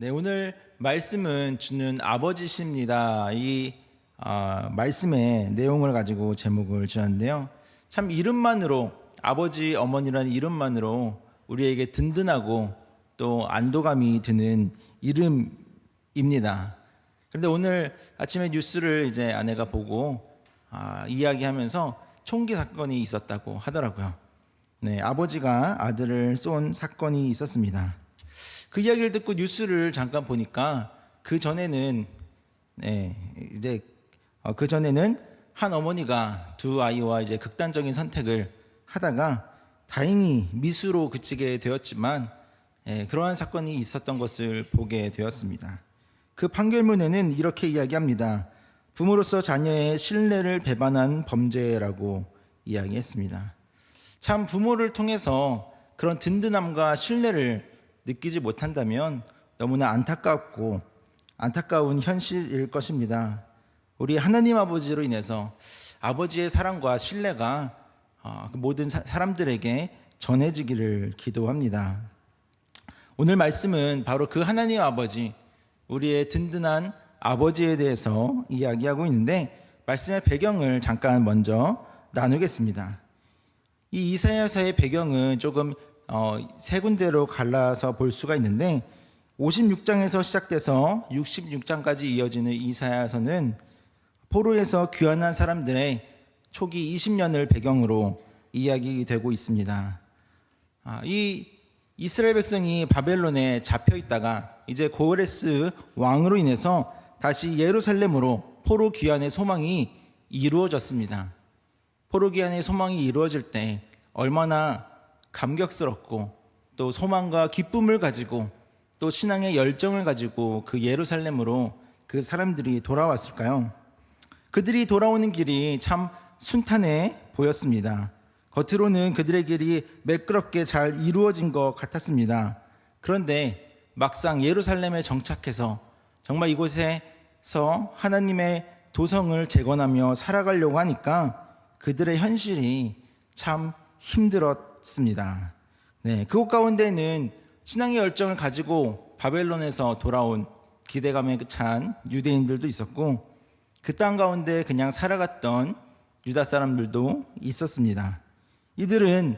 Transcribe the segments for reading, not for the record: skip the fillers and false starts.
네, 오늘 말씀은 주는 아버지십니다. 말씀의 내용을 가지고 제목을 지었는데요. 참 이름만으로 아버지, 어머니라는 이름만으로 우리에게 든든하고 또 안도감이 드는 이름입니다. 그런데 오늘 아침에 뉴스를 이제 아내가 보고 이야기하면서 총기 사건이 있었다고 하더라고요. 네, 아버지가 아들을 쏜 사건이 있었습니다. 그 이야기를 듣고 뉴스를 잠깐 보니까 그 전에는 한 어머니가 두 아이와 이제 극단적인 선택을 하다가 다행히 미수로 그치게 되었지만 그러한 사건이 있었던 것을 보게 되었습니다. 그 판결문에는 이렇게 이야기합니다. 부모로서 자녀의 신뢰를 배반한 범죄라고 이야기했습니다. 참 부모를 통해서 그런 든든함과 신뢰를 느끼지 못한다면 너무나 안타까운 현실일 것입니다. 우리 하나님 아버지로 인해서 아버지의 사랑과 신뢰가 모든 사람들에게 전해지기를 기도합니다. 오늘 말씀은 바로 그 하나님 아버지, 우리의 든든한 아버지에 대해서 이야기하고 있는데 말씀의 배경을 잠깐 먼저 나누겠습니다. 이 이사야서의 배경은 조금 세 군데로 갈라서 볼 수가 있는데 56장에서 시작돼서 66장까지 이어지는 이사야서는 포로에서 귀환한 사람들의 초기 20년을 배경으로 이야기되고 있습니다. 이 이스라엘 백성이 바벨론에 잡혀 있다가 이제 고레스 왕으로 인해서 다시 예루살렘으로 포로 귀환의 소망이 이루어졌습니다. 포로 귀환의 소망이 이루어질 때 얼마나 감격스럽고 또 소망과 기쁨을 가지고 또 신앙의 열정을 가지고 그 예루살렘으로 그 사람들이 돌아왔을까요? 그들이 돌아오는 길이 참 순탄해 보였습니다. 겉으로는 그들의 길이 매끄럽게 잘 이루어진 것 같았습니다. 그런데 막상 예루살렘에 정착해서 정말 이곳에서 하나님의 도성을 재건하며 살아가려고 하니까 그들의 현실이 참 힘들었습니다. 네, 그곳 가운데는 신앙의 열정을 가지고 바벨론에서 돌아온 기대감에 찬 유대인들도 있었고 그 땅 가운데 그냥 살아갔던 유다 사람들도 있었습니다. 이들은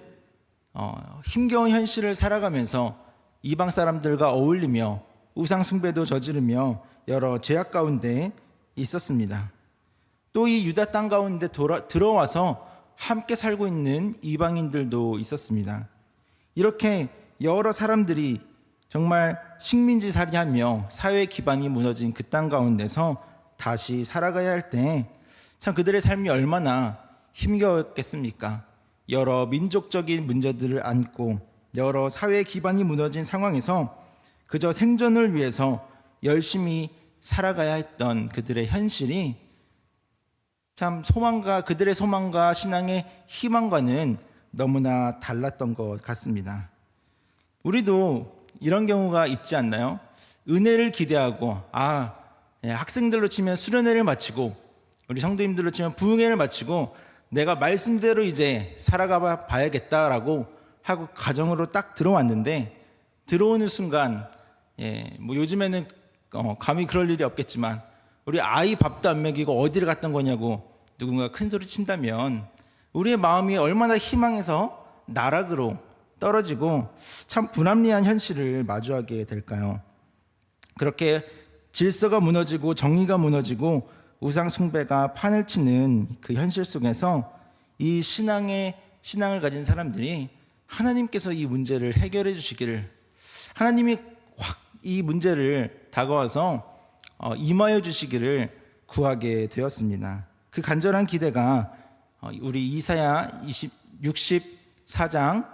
힘겨운 현실을 살아가면서 이방 사람들과 어울리며 우상 숭배도 저지르며 여러 죄악 가운데 있었습니다. 또 이 유다 땅 가운데 들어와서 함께 살고 있는 이방인들도 있었습니다. 이렇게 여러 사람들이 정말 식민지살이하며 사회 기반이 무너진 그 땅 가운데서 다시 살아가야 할 때 참 그들의 삶이 얼마나 힘겨웠겠습니까? 여러 민족적인 문제들을 안고 여러 사회 기반이 무너진 상황에서 그저 생존을 위해서 열심히 살아가야 했던 그들의 현실이 참 그들의 소망과 신앙의 희망과는 너무나 달랐던 것 같습니다. 우리도 이런 경우가 있지 않나요? 은혜를 기대하고 학생들로 치면 수련회를 마치고 우리 성도님들로 치면 부흥회를 마치고 내가 말씀대로 이제 살아가 봐야겠다라고 하고 가정으로 딱 들어왔는데 들어오는 순간 요즘에는 감히 그럴 일이 없겠지만 우리 아이 밥도 안 먹이고 어디를 갔던 거냐고 누군가 큰 소리 친다면 우리의 마음이 얼마나 희망에서 나락으로 떨어지고 참 불합리한 현실을 마주하게 될까요? 그렇게 질서가 무너지고 정의가 무너지고 우상 숭배가 판을 치는 그 현실 속에서 이 신앙을 가진 사람들이 하나님께서 이 문제를 해결해 주시기를 하나님이 확 이 문제를 다가와서 임하여 주시기를 구하게 되었습니다. 그 간절한 기대가 우리 이사야 64장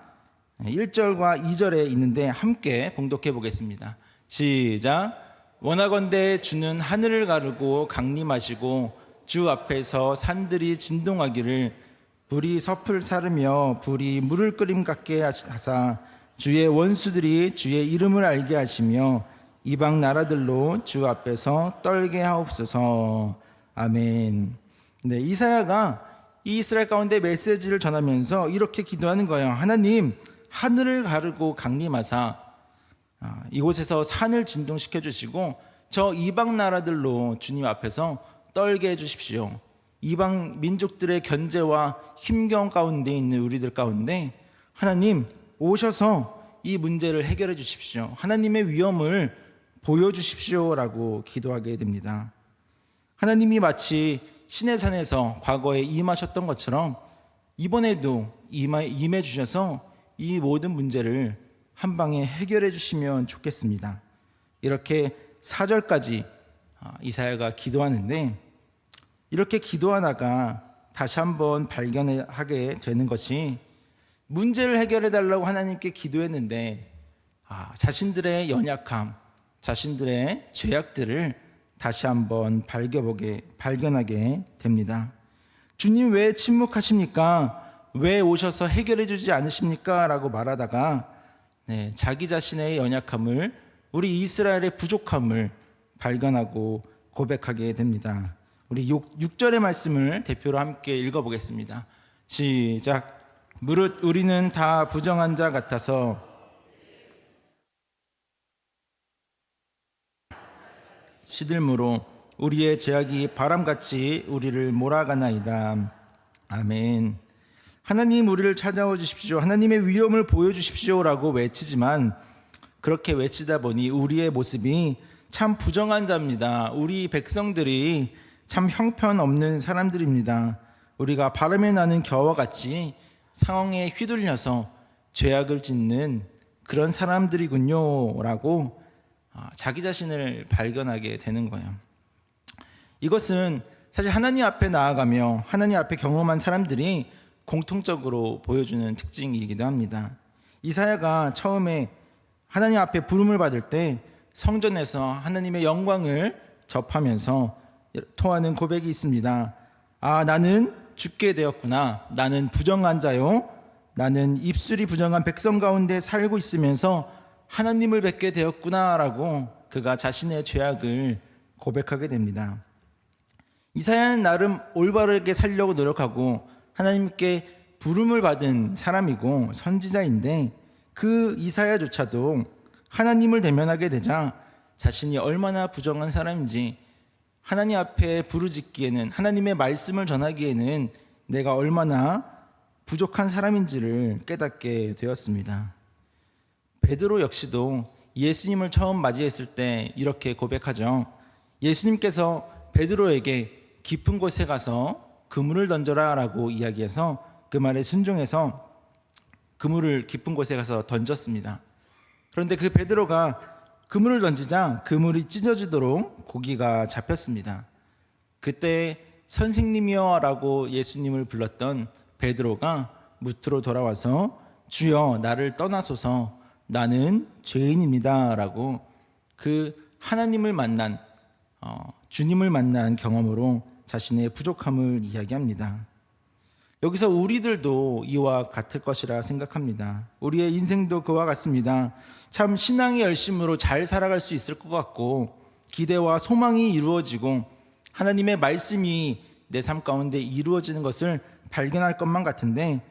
1절과 2절에 있는데 함께 봉독해 보겠습니다. 시작. 원하건대 주는 하늘을 가르고 강림하시고 주 앞에서 산들이 진동하기를 불이 섭을 사르며 불이 물을 끓임 같게 하사 주의 원수들이 주의 이름을 알게 하시며 이방 나라들로 주 앞에서 떨게 하옵소서. 아멘. 네, 이사야가 이 이스라엘 가운데 메시지를 전하면서 이렇게 기도하는 거예요. 하나님, 하늘을 가르고 강림하사 이곳에서 산을 진동시켜 주시고 저 이방 나라들로 주님 앞에서 떨게 해주십시오. 이방 민족들의 견제와 힘겨움 가운데 있는 우리들 가운데 하나님 오셔서 이 문제를 해결해 주십시오. 하나님의 위엄을 보여주십시오라고 기도하게 됩니다. 하나님이 마치 시내산에서 과거에 임하셨던 것처럼 이번에도 임해 주셔서 이 모든 문제를 한 방에 해결해 주시면 좋겠습니다. 이렇게 4절까지 이사야가 기도하는데, 이렇게 기도하다가 다시 한번 발견하게 되는 것이, 문제를 해결해 달라고 하나님께 기도했는데 자신들의 연약함, 자신들의 죄악들을 다시 한번 발견하게 됩니다. 주님 왜 침묵하십니까? 왜 오셔서 해결해 주지 않으십니까? 라고 말하다가 자기 자신의 연약함을, 우리 이스라엘의 부족함을 발견하고 고백하게 됩니다. 우리 6절의 말씀을 대표로 함께 읽어보겠습니다. 시작. 무릇 우리는 다 부정한 자 같아서 시들므로 우리의 죄악이 바람같이 우리를 몰아가나이다. 아멘. 하나님 우리를 찾아와 주십시오. 하나님의 위엄을 보여주십시오 라고 외치지만, 그렇게 외치다 보니 우리의 모습이 참 부정한 자입니다. 우리 백성들이 참 형편없는 사람들입니다. 우리가 바람에 나는 겨와 같이 상황에 휘둘려서 죄악을 짓는 그런 사람들이군요 라고 자기 자신을 발견하게 되는 거예요. 이것은 사실 하나님 앞에 나아가며 하나님 앞에 경험한 사람들이 공통적으로 보여주는 특징이기도 합니다. 이사야가 처음에 하나님 앞에 부름을 받을 때 성전에서 하나님의 영광을 접하면서 토하는 고백이 있습니다. 나는 죽게 되었구나. 나는 부정한 자요. 나는 입술이 부정한 백성 가운데 살고 있으면서 하나님을 뵙게 되었구나 라고 그가 자신의 죄악을 고백하게 됩니다. 이사야는 나름 올바르게 살려고 노력하고 하나님께 부름을 받은 사람이고 선지자인데, 그 이사야조차도 하나님을 대면하게 되자 자신이 얼마나 부정한 사람인지, 하나님 앞에 부르짖기에는, 하나님의 말씀을 전하기에는 내가 얼마나 부족한 사람인지를 깨닫게 되었습니다. 베드로 역시도 예수님을 처음 맞이했을 때 이렇게 고백하죠. 예수님께서 베드로에게 깊은 곳에 가서 그물을 던져라 라고 이야기해서 그 말에 순종해서 그물을 깊은 곳에 가서 던졌습니다. 그런데 그 베드로가 그물을 던지자 그물이 찢어지도록 고기가 잡혔습니다. 그때 선생님이여 라고 예수님을 불렀던 베드로가 무트로 돌아와서 주여 나를 떠나소서 나는 죄인입니다 라고 그 하나님을 만난 주님을 만난 경험으로 자신의 부족함을 이야기합니다. 여기서 우리들도 이와 같을 것이라 생각합니다. 우리의 인생도 그와 같습니다. 참 신앙의 열심으로 잘 살아갈 수 있을 것 같고, 기대와 소망이 이루어지고 하나님의 말씀이 내 삶 가운데 이루어지는 것을 발견할 것만 같은데,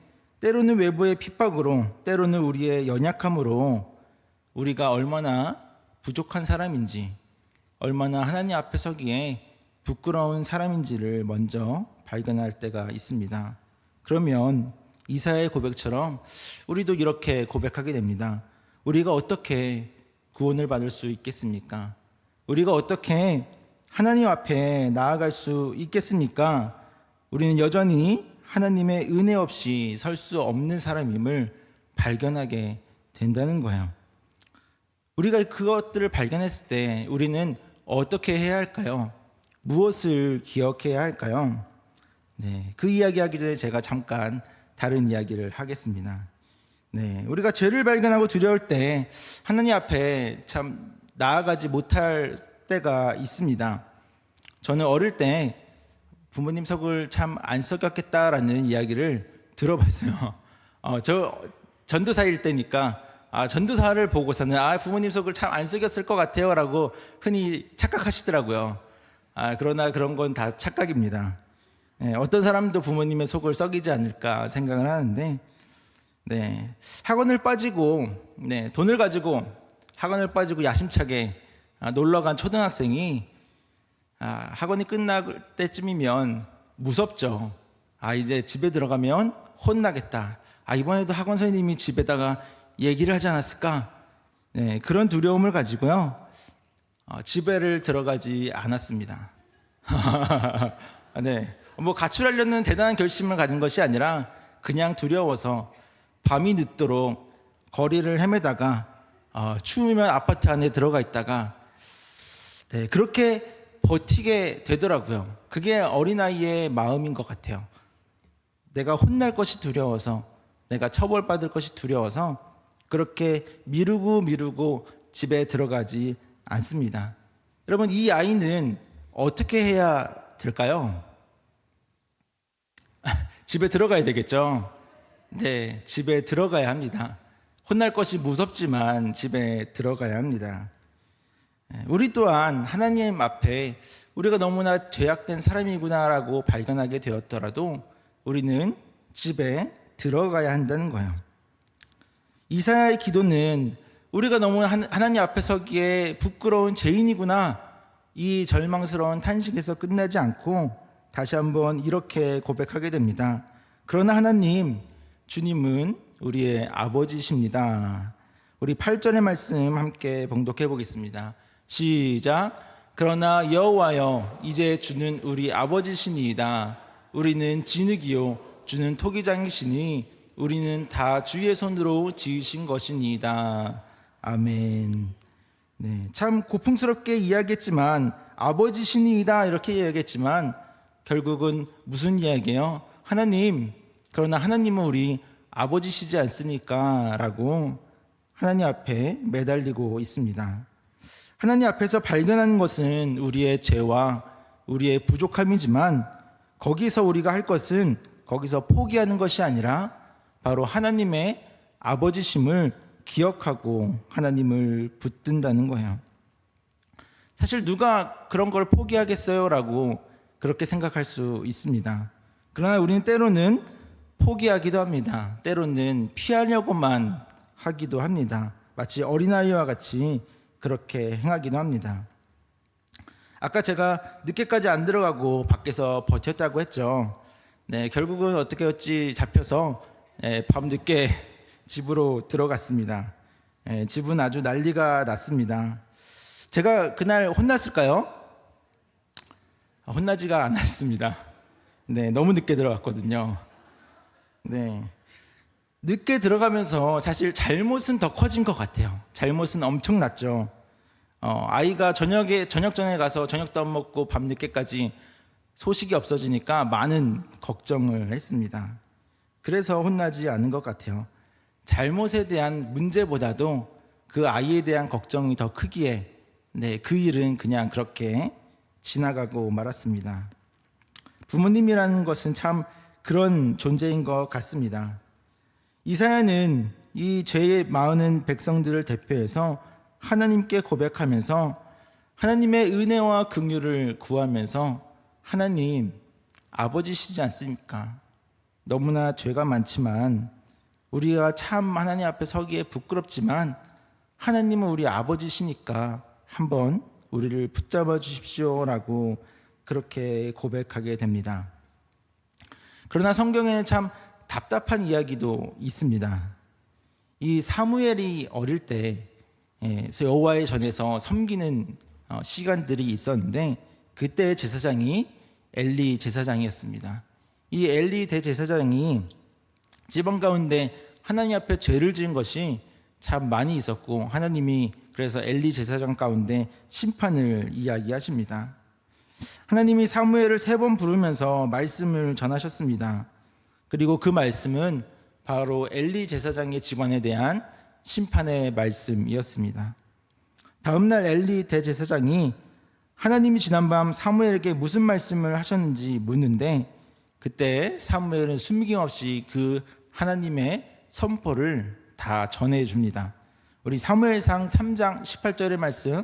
때로는 외부의 핍박으로, 때로는 우리의 연약함으로 우리가 얼마나 부족한 사람인지, 얼마나 하나님 앞에 서기에 부끄러운 사람인지를 먼저 발견할 때가 있습니다. 그러면 이사야의 고백처럼 우리도 이렇게 고백하게 됩니다. 우리가 어떻게 구원을 받을 수 있겠습니까? 우리가 어떻게 하나님 앞에 나아갈 수 있겠습니까? 우리는 여전히 하나님의 은혜 없이 설 수 없는 사람임을 발견하게 된다는 거예요. 우리가 그것들을 발견했을 때 우리는 어떻게 해야 할까요? 무엇을 기억해야 할까요? 그 이야기하기 전에 제가 잠깐 다른 이야기를 하겠습니다. 우리가 죄를 발견하고 두려울 때 하나님 앞에 참 나아가지 못할 때가 있습니다. 저는 어릴 때 부모님 속을 참 안 썩였겠다라는 이야기를 들어봤어요. 저 전도사일 때니까 전도사를 보고서는 부모님 속을 참 안 썩였을 것 같아요 라고 흔히 착각하시더라고요. 그러나 그런 건 다 착각입니다. 어떤 사람도 부모님의 속을 썩이지 않을까 생각을 하는데, 학원을 빠지고 돈을 가지고 학원을 빠지고 야심차게 놀러 간 초등학생이 학원이 끝날 때쯤이면 무섭죠. 이제 집에 들어가면 혼나겠다. 이번에도 학원 선생님이 집에다가 얘기를 하지 않았을까? 네, 그런 두려움을 가지고요. 집에를 들어가지 않았습니다. 네, 뭐 가출하려는 대단한 결심을 가진 것이 아니라 그냥 두려워서 밤이 늦도록 거리를 헤매다가 추우면 아파트 안에 들어가 있다가 네, 그렇게 버티게 되더라고요. 그게 어린아이의 마음인 것 같아요. 내가 혼날 것이 두려워서, 내가 처벌받을 것이 두려워서 그렇게 미루고 집에 들어가지 않습니다. 여러분, 이 아이는 어떻게 해야 될까요? 집에 들어가야 되겠죠? 네, 집에 들어가야 합니다. 혼날 것이 무섭지만 집에 들어가야 합니다. 우리 또한 하나님 앞에 우리가 너무나 죄악된 사람이구나라고 발견하게 되었더라도 우리는 집에 들어가야 한다는 거예요. 이사야의 기도는 우리가 너무 하나님 앞에 서기에 부끄러운 죄인이구나, 이 절망스러운 탄식에서 끝나지 않고 다시 한번 이렇게 고백하게 됩니다. 그러나 하나님, 주님은 우리의 아버지십니다. 우리 8절의 말씀 함께 봉독해 보겠습니다. 시작. 그러나 여호와여, 이제 주는 우리 아버지시니이다. 우리는 진흙이요 주는 토기장이시니 우리는 다 주의 손으로 지으신 것이니이다. 아멘. 네, 참 고풍스럽게 이야기했지만 아버지시니이다 이렇게 이야기했지만 결국은 무슨 이야기예요? 하나님, 그러나 하나님은 우리 아버지시지 않습니까? 라고 하나님 앞에 매달리고 있습니다. 하나님 앞에서 발견하는 것은 우리의 죄와 우리의 부족함이지만 거기서 우리가 할 것은 거기서 포기하는 것이 아니라 바로 하나님의 아버지심을 기억하고 하나님을 붙든다는 거예요. 사실 누가 그런 걸 포기하겠어요? 라고 그렇게 생각할 수 있습니다. 그러나 우리는 때로는 포기하기도 합니다. 때로는 피하려고만 하기도 합니다. 마치 어린아이와 같이 그렇게 행하기도 합니다. 아까 제가 늦게까지 안 들어가고 밖에서 버텼다고 했죠. 네, 결국은 어떻게 어찌 잡혀서 밤늦게 집으로 들어갔습니다. 집은 아주 난리가 났습니다. 제가 그날 혼났을까요? 혼나지가 않았습니다. 네, 너무 늦게 들어갔거든요. 네, 늦게 들어가면서 사실 잘못은 더 커진 것 같아요. 잘못은 엄청났죠. 아이가 저녁 전에 가서 저녁도 안 먹고 밤늦게까지 소식이 없어지니까 많은 걱정을 했습니다. 그래서 혼나지 않은 것 같아요. 잘못에 대한 문제보다도 그 아이에 대한 걱정이 더 크기에 그 일은 그냥 그렇게 지나가고 말았습니다. 부모님이라는 것은 참 그런 존재인 것 같습니다. 이사야는 이 죄에 많은 백성들을 대표해서 하나님께 고백하면서 하나님의 은혜와 긍휼을 구하면서 하나님, 아버지시지 않습니까? 너무나 죄가 많지만 우리가 참 하나님 앞에 서기에 부끄럽지만 하나님은 우리 아버지시니까 한번 우리를 붙잡아 주십시오라고 그렇게 고백하게 됩니다. 그러나 성경에는 참 답답한 이야기도 있습니다. 이 사무엘이 어릴 때 여호와의 전에서 섬기는 시간들이 있었는데 그때 제사장이 엘리 제사장이었습니다. 이 엘리 대제사장이 지방 가운데 하나님 앞에 죄를 지은 것이 참 많이 있었고 하나님이 그래서 엘리 제사장 가운데 심판을 이야기하십니다. 하나님이 사무엘을 3번 부르면서 말씀을 전하셨습니다. 그리고 그 말씀은 바로 엘리 제사장의 집안에 대한 심판의 말씀이었습니다. 다음 날 엘리 대제사장이 하나님이 지난밤 사무엘에게 무슨 말씀을 하셨는지 묻는데 그때 사무엘은 숨김없이 그 하나님의 선포를 다 전해줍니다. 우리 사무엘상 3장 18절의 말씀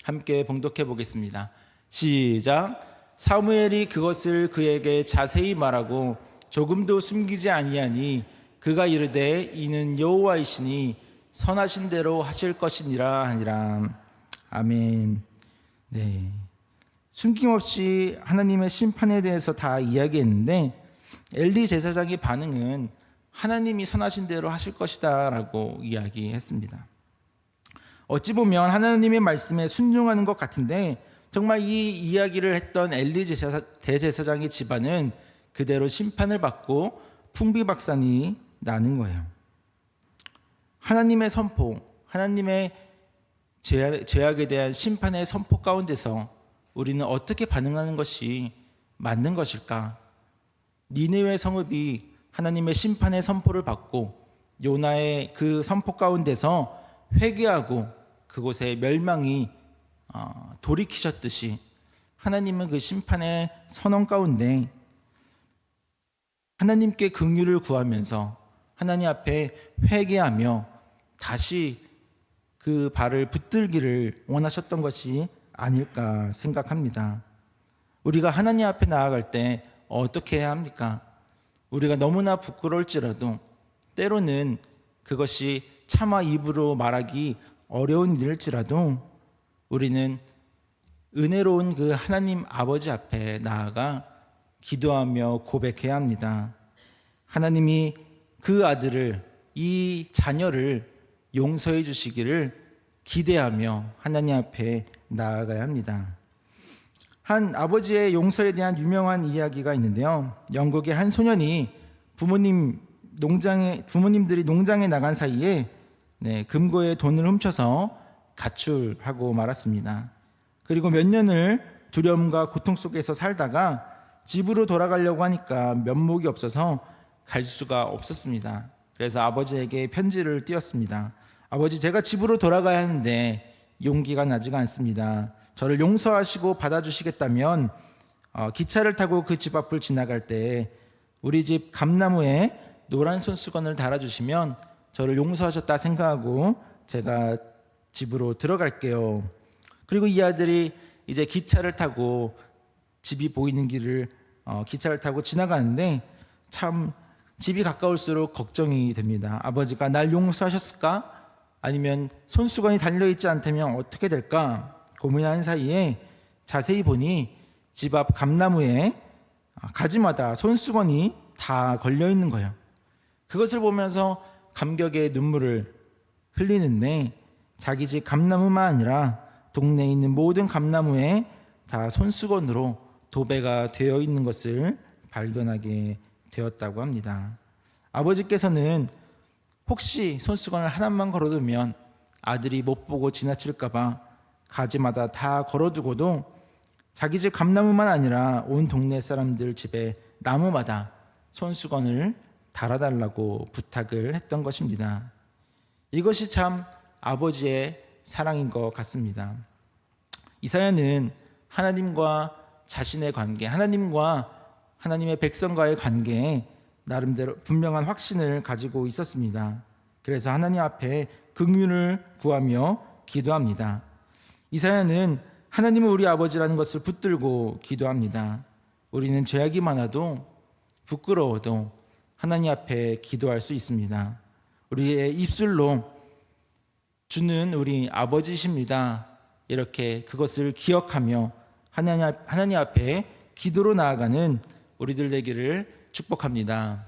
함께 봉독해 보겠습니다. 시작. 사무엘이 그것을 그에게 자세히 말하고 조금도 숨기지 아니하니 그가 이르되 이는 여호와이시니 선하신 대로 하실 것이니라 하니라. 아멘. 네. 숨김없이 하나님의 심판에 대해서 다 이야기했는데 엘리 제사장의 반응은 하나님이 선하신 대로 하실 것이다 라고 이야기했습니다. 어찌 보면 하나님의 말씀에 순종하는 것 같은데 정말 이 이야기를 했던 엘리 대제사장의 집안은 그대로 심판을 받고 풍비박산이 나는 거예요. 하나님의 선포, 하나님의 죄악에 대한 심판의 선포 가운데서 우리는 어떻게 반응하는 것이 맞는 것일까? 니느웨 성읍이 하나님의 심판의 선포를 받고 요나의 그 선포 가운데서 회개하고 그곳에 멸망이 돌이키셨듯이 하나님은 그 심판의 선언 가운데 하나님께 긍휼을 구하면서 하나님 앞에 회개하며 다시 그 발을 붙들기를 원하셨던 것이 아닐까 생각합니다. 우리가 하나님 앞에 나아갈 때 어떻게 해야 합니까? 우리가 너무나 부끄러울지라도 때로는 그것이 차마 입으로 말하기 어려운 일일지라도 우리는 은혜로운 그 하나님 아버지 앞에 나아가 기도하며 고백해야 합니다. 하나님이 그 아들을, 이 자녀를 용서해 주시기를 기대하며 하나님 앞에 나아가야 합니다. 한 아버지의 용서에 대한 유명한 이야기가 있는데요. 영국의 한 소년이 부모님들이 농장에 나간 사이에 금고에 돈을 훔쳐서 가출하고 말았습니다. 그리고 몇 년을 두려움과 고통 속에서 살다가 집으로 돌아가려고 하니까 면목이 없어서 갈 수가 없었습니다. 그래서 아버지에게 편지를 띄웠습니다. 아버지, 제가 집으로 돌아가야 하는데 용기가 나지가 않습니다. 저를 용서하시고 받아주시겠다면 기차를 타고 그 집 앞을 지나갈 때 우리 집 감나무에 노란 손수건을 달아주시면 저를 용서하셨다 생각하고 제가 집으로 들어갈게요. 그리고 이 아들이 이제 기차를 타고 집이 보이는 길을 기차를 타고 지나가는데 참 집이 가까울수록 걱정이 됩니다. 아버지가 날 용서하셨을까? 아니면 손수건이 달려있지 않다면 어떻게 될까? 고민하는 사이에 자세히 보니 집 앞 감나무에 가지마다 손수건이 다 걸려있는 거예요. 그것을 보면서 감격의 눈물을 흘리는데 자기 집 감나무만 아니라 동네에 있는 모든 감나무에 다 손수건으로 도배가 되어 있는 것을 발견하게 되었다고 합니다. 아버지께서는 혹시 손수건을 하나만 걸어두면 아들이 못 보고 지나칠까봐 가지마다 다 걸어두고도 자기 집 감나무만 아니라 온 동네 사람들 집에 나무마다 손수건을 달아달라고 부탁을 했던 것입니다. 이것이 참 아버지의 사랑인 것 같습니다. 이사야는 하나님과 자신의 관계, 하나님과 하나님의 백성과의 관계에 나름대로 분명한 확신을 가지고 있었습니다. 그래서 하나님 앞에 긍휼을 구하며 기도합니다. 이사야는 하나님은 우리 아버지라는 것을 붙들고 기도합니다. 우리는 죄악이 많아도 부끄러워도 하나님 앞에 기도할 수 있습니다. 우리의 입술로 주는 우리 아버지십니다. 이렇게 그것을 기억하며 하나님 앞에 기도로 나아가는 우리들 되기를 축복합니다.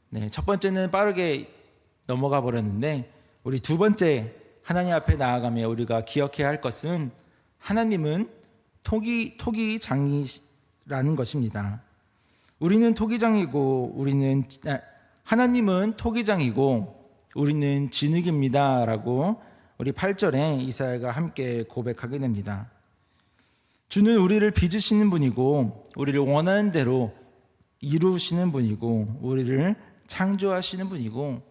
네, 첫 번째는 빠르게 넘어가 버렸는데 우리 두 번째 하나님 앞에 나아가며 우리가 기억해야 할 것은 하나님은 토기장이라는 것입니다. 하나님은 토기장이고 우리는 진흙입니다라고 우리 8절에 이사야가 함께 고백하게 됩니다. 주는 우리를 빚으시는 분이고 우리를 원하는 대로 이루시는 분이고 우리를 창조하시는 분이고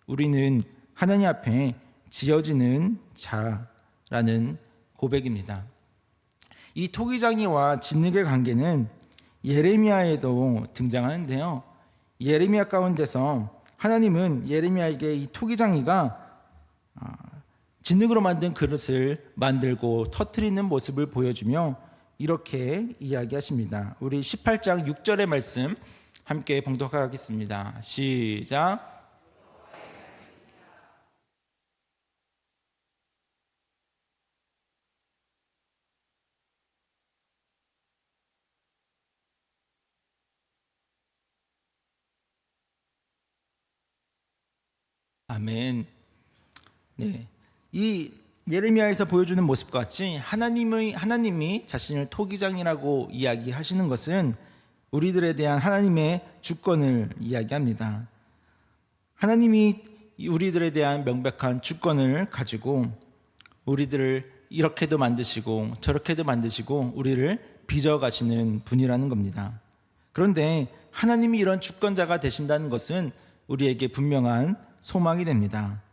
우리는 하나님 앞에 지어지는 자라는 고백입니다. 이 토기장이와 진흙의 관계는 예레미야에도 등장하는데요. 예레미야 가운데서 하나님은 예레미야에게 이 토기장이가 진흙으로 만든 그릇을 만들고 터뜨리는 모습을 보여주며 이렇게 이야기하십니다. 우리 18장 6절의 말씀 함께 봉독하겠습니다. 시작. 아멘. 네. 이 예레미야에서 보여주는 모습과 같이 하나님이 자신을 토기장이라고 이야기하시는 것은 우리들에 대한 하나님의 주권을 이야기합니다. 하나님이 우리들에 대한 명백한 주권을 가지고 우리들을 이렇게도 만드시고 저렇게도 만드시고 우리를 빚어가시는 분이라는 겁니다. 그런데 하나님이 이런 주권자가 되신다는 것은 우리에게 분명한 소망이 됩니다.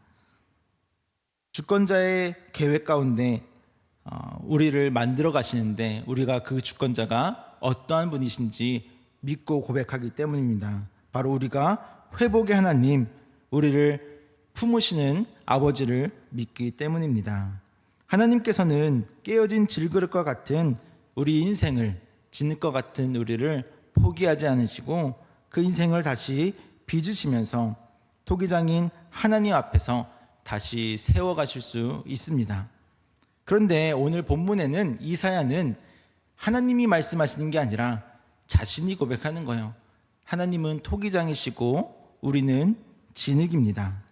주권자의 계획 가운데 우리를 만들어 가시는데 우리가 그 주권자가 어떠한 분이신지 믿고 고백하기 때문입니다. 바로 우리가 회복의 하나님, 우리를 품으시는 아버지를 믿기 때문입니다. 하나님께서는 깨어진 질그릇과 같은 우리 인생을, 진흙과 같은 우리를 포기하지 않으시고 그 인생을 다시 빚으시면서 토기장인 하나님 앞에서 다시 세워가실 수 있습니다. 그런데 오늘 본문에는 이사야는 하나님이 말씀하시는 게 아니라 자신이 고백하는 거예요. 하나님은 토기장이시고 우리는 진흙입니다.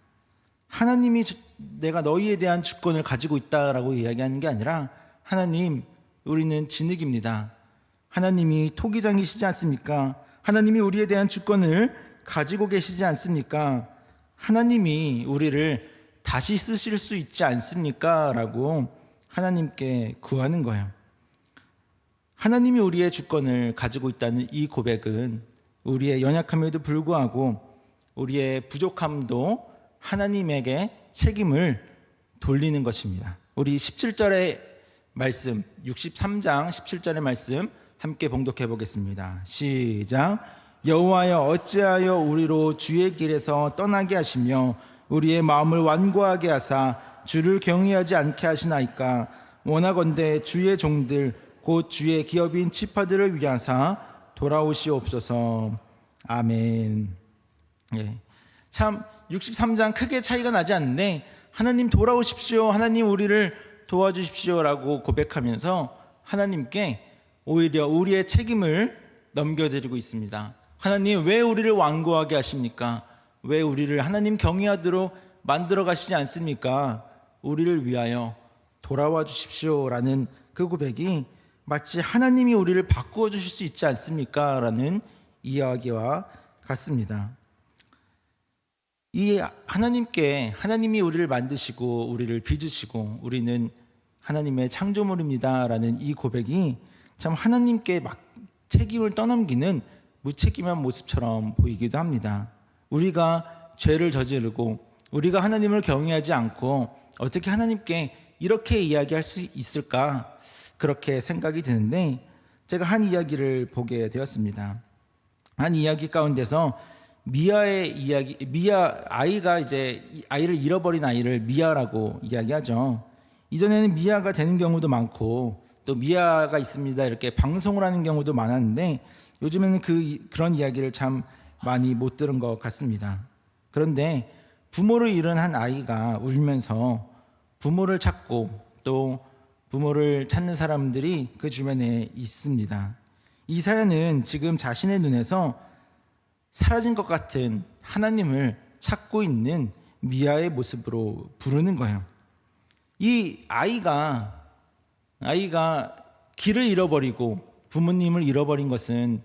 하나님이 내가 너희에 대한 주권을 가지고 있다라고 이야기하는 게 아니라 하나님, 우리는 진흙입니다. 하나님이 토기장이시지 않습니까? 하나님이 우리에 대한 주권을 가지고 계시지 않습니까? 하나님이 우리를 다시 쓰실 수 있지 않습니까? 라고 하나님께 구하는 거예요. 하나님이 우리의 주권을 가지고 있다는 이 고백은 우리의 연약함에도 불구하고 우리의 부족함도 하나님에게 책임을 돌리는 것입니다. 우리 17절의 말씀, 63장 17절의 말씀 함께 봉독해 보겠습니다. 시작. 여호와여, 어찌하여 우리로 주의 길에서 떠나게 하시며 우리의 마음을 완고하게 하사 주를 경외하지 않게 하시나이까. 원하건대 주의 종들 곧 주의 기업인 지파들을 위하사 돌아오시옵소서. 아멘. 예. 참 63장 크게 차이가 나지 않는데 하나님 돌아오십시오, 하나님 우리를 도와주십시오 라고 고백하면서 하나님께 오히려 우리의 책임을 넘겨드리고 있습니다. 하나님, 왜 우리를 완고하게 하십니까? 왜 우리를 하나님 경외하도록 만들어 가시지 않습니까? 우리를 위하여 돌아와 주십시오 라는 그 고백이 마치 하나님이 우리를 바꾸어 주실 수 있지 않습니까? 라는 이야기와 같습니다. 이 하나님이 우리를 만드시고 우리를 빚으시고 우리는 하나님의 창조물입니다 라는 이 고백이 참 하나님께 책임을 떠넘기는 무책임한 모습처럼 보이기도 합니다. 우리가 죄를 저지르고 우리가 하나님을 경외하지 않고 어떻게 하나님께 이렇게 이야기할 수 있을까, 그렇게 생각이 드는데 제가 한 이야기를 보게 되었습니다. 한 이야기 가운데서 미아의 이야기, 아이가 이제 아이를 잃어버린 아이를 미아라고 이야기하죠. 이전에는 미아가 되는 경우도 많고 또 미아가 있습니다 이렇게 방송을 하는 경우도 많았는데 요즘에는 그런 이야기를 참 많이 못 들은 것 같습니다. 그런데 부모를 잃은 한 아이가 울면서 부모를 찾고 또 부모를 찾는 사람들이 그 주변에 있습니다. 이사야는 지금 자신의 눈에서 사라진 것 같은 하나님을 찾고 있는 미아의 모습으로 부르는 거예요. 이 아이가 길을 잃어버리고 부모님을 잃어버린 것은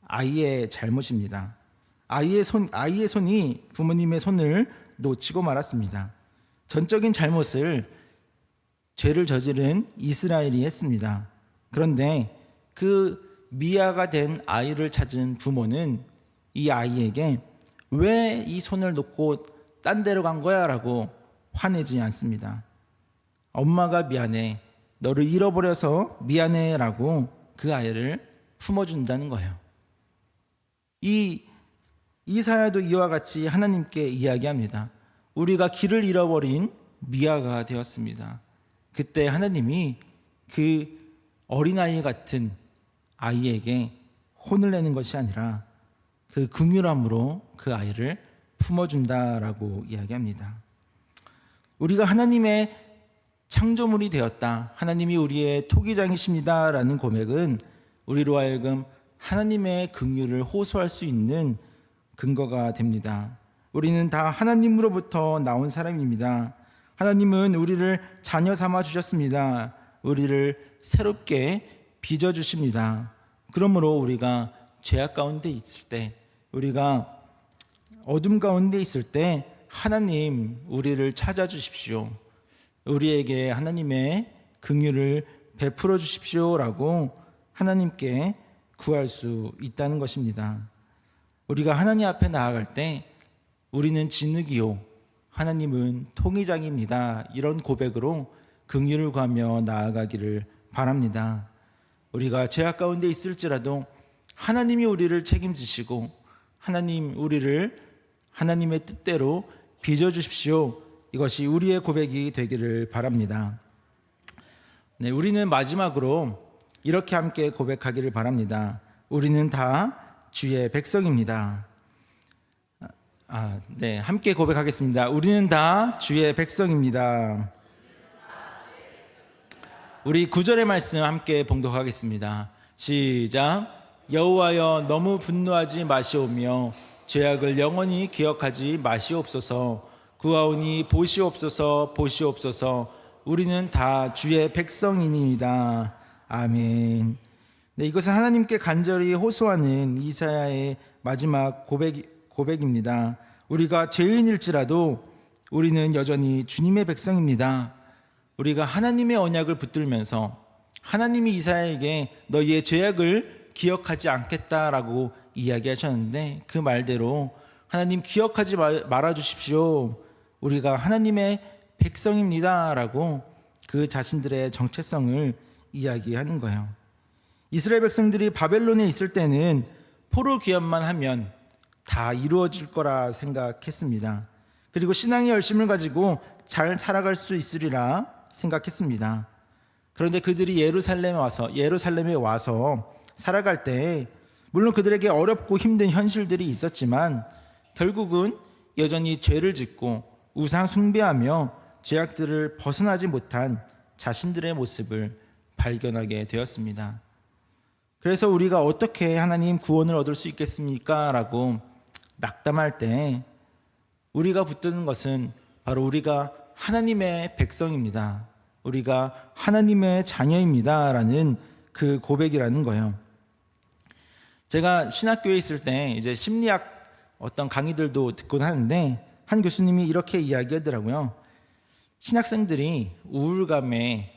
아이의 잘못입니다. 아이의 손이 부모님의 손을 놓치고 말았습니다. 전적인 잘못을 죄를 저지른 이스라엘이 했습니다. 그런데 그 미아가 된 아이를 찾은 부모는 이 아이에게 왜 이 손을 놓고 딴 데로 간 거야? 라고 화내지 않습니다. 엄마가 미안해, 너를 잃어버려서 미안해 라고 그 아이를 품어준다는 거예요. 이 이사야도 이와 같이 하나님께 이야기합니다. 우리가 길을 잃어버린 미아가 되었습니다. 그때 하나님이 그 어린아이 같은 아이에게 혼을 내는 것이 아니라 그 긍휼함으로 그 아이를 품어준다라고 이야기합니다. 우리가 하나님의 창조물이 되었다, 하나님이 우리의 토기장이십니다 라는 고백은 우리로 하여금 하나님의 긍휼을 호소할 수 있는 근거가 됩니다. 우리는 다 하나님으로부터 나온 사람입니다. 하나님은 우리를 자녀 삼아 주셨습니다. 우리를 새롭게 빚어 주십니다. 그러므로 우리가 죄악 가운데 있을 때, 우리가 어둠 가운데 있을 때 하나님 우리를 찾아주십시오. 우리에게 하나님의 긍휼을 베풀어 주십시오라고 하나님께 구할 수 있다는 것입니다. 우리가 하나님 앞에 나아갈 때 우리는 진흙이요 하나님은 통의장입니다. 이런 고백으로 긍휼을 구하며 나아가기를 바랍니다. 우리가 죄악 가운데 있을지라도 하나님이 우리를 책임지시고 하나님 우리를 하나님의 뜻대로 빚어주십시오. 이것이 우리의 고백이 되기를 바랍니다. 네, 우리는 마지막으로 이렇게 함께 고백하기를 바랍니다. 우리는 다 주의 백성입니다. 네, 함께 고백하겠습니다. 우리는 다 주의 백성입니다. 우리 9절의 말씀 함께 봉독하겠습니다. 시작. 여호와여 너무 분노하지 마시오며 죄악을 영원히 기억하지 마시옵소서. 구하오니 보시옵소서 보시옵소서. 우리는 다 주의 백성이니이다. 아멘. 네, 이것은 하나님께 간절히 호소하는 이사야의 마지막 고백입니다. 우리가 죄인일지라도 우리는 여전히 주님의 백성입니다. 우리가 하나님의 언약을 붙들면서 하나님이 이사야에게 너희의 죄악을 기억하지 않겠다라고 이야기하셨는데 그 말대로 하나님 기억하지 말아 주십시오. 우리가 하나님의 백성입니다 라고 그 자신들의 정체성을 이야기하는 거예요. 이스라엘 백성들이 바벨론에 있을 때는 포로 귀환만 하면 다 이루어질 거라 생각했습니다. 그리고 신앙의 열심을 가지고 잘 살아갈 수 있으리라 생각했습니다. 그런데 그들이 예루살렘에 와서 살아갈 때 물론 그들에게 어렵고 힘든 현실들이 있었지만 결국은 여전히 죄를 짓고 우상 숭배하며 죄악들을 벗어나지 못한 자신들의 모습을 발견하게 되었습니다. 그래서 우리가 어떻게 하나님 구원을 얻을 수 있겠습니까? 라고 낙담할 때 우리가 붙드는 것은 바로 우리가 하나님의 백성입니다. 우리가 하나님의 자녀입니다. 라는 그 고백이라는 거예요. 제가 신학교에 있을 때 이제 심리학 어떤 강의들도 듣곤 하는데 한 교수님이 이렇게 이야기하더라고요. 신학생들이 우울감에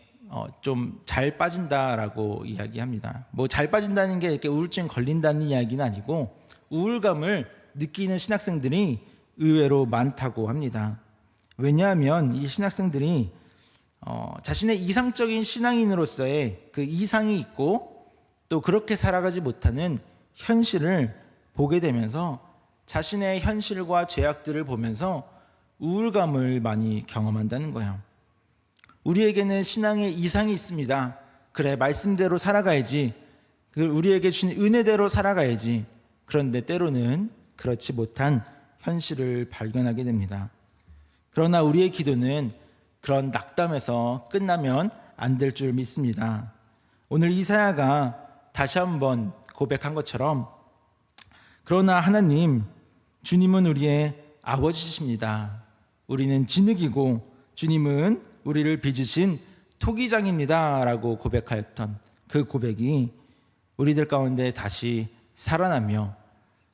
좀 잘 빠진다라고 이야기합니다. 뭐 잘 빠진다는 게 이렇게 우울증 걸린다는 이야기는 아니고 우울감을 느끼는 신학생들이 의외로 많다고 합니다. 왜냐하면 이 신학생들이 자신의 이상적인 신앙인으로서의 그 이상이 있고 또 그렇게 살아가지 못하는 현실을 보게 되면서 자신의 현실과 죄악들을 보면서 우울감을 많이 경험한다는 거예요. 우리에게는 신앙의 이상이 있습니다. 그래, 말씀대로 살아가야지. 우리에게 주신 은혜대로 살아가야지. 그런데 때로는 그렇지 못한 현실을 발견하게 됩니다. 그러나 우리의 기도는 그런 낙담에서 끝나면 안 될 줄 믿습니다. 오늘 이사야가 다시 한번 고백한 것처럼 그러나 하나님, 주님은 우리의 아버지십니다. 우리는 진흙이고 주님은 우리를 빚으신 토기장입니다 라고 고백하였던 그 고백이 우리들 가운데 다시 살아나며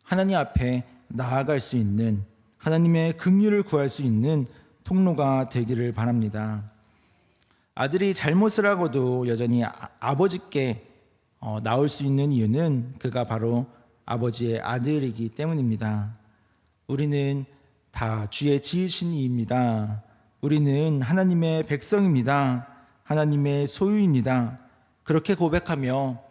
하나님 앞에 나아갈 수 있는, 하나님의 긍휼을 구할 수 있는 통로가 되기를 바랍니다. 아들이 잘못을 하고도 여전히 아버지께 나올 수 있는 이유는 그가 바로 아버지의 아들이기 때문입니다. 우리는 다 주의 지으신 이입니다. 우리는 하나님의 백성입니다. 하나님의 소유입니다. 그렇게 고백하며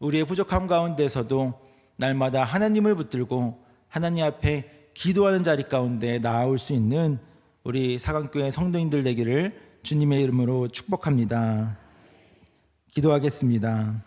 우리의 부족함 가운데서도 날마다 하나님을 붙들고 하나님 앞에 기도하는 자리 가운데 나아올 수 있는 우리 사강교회 성도님들 되기를 주님의 이름으로 축복합니다. 기도하겠습니다.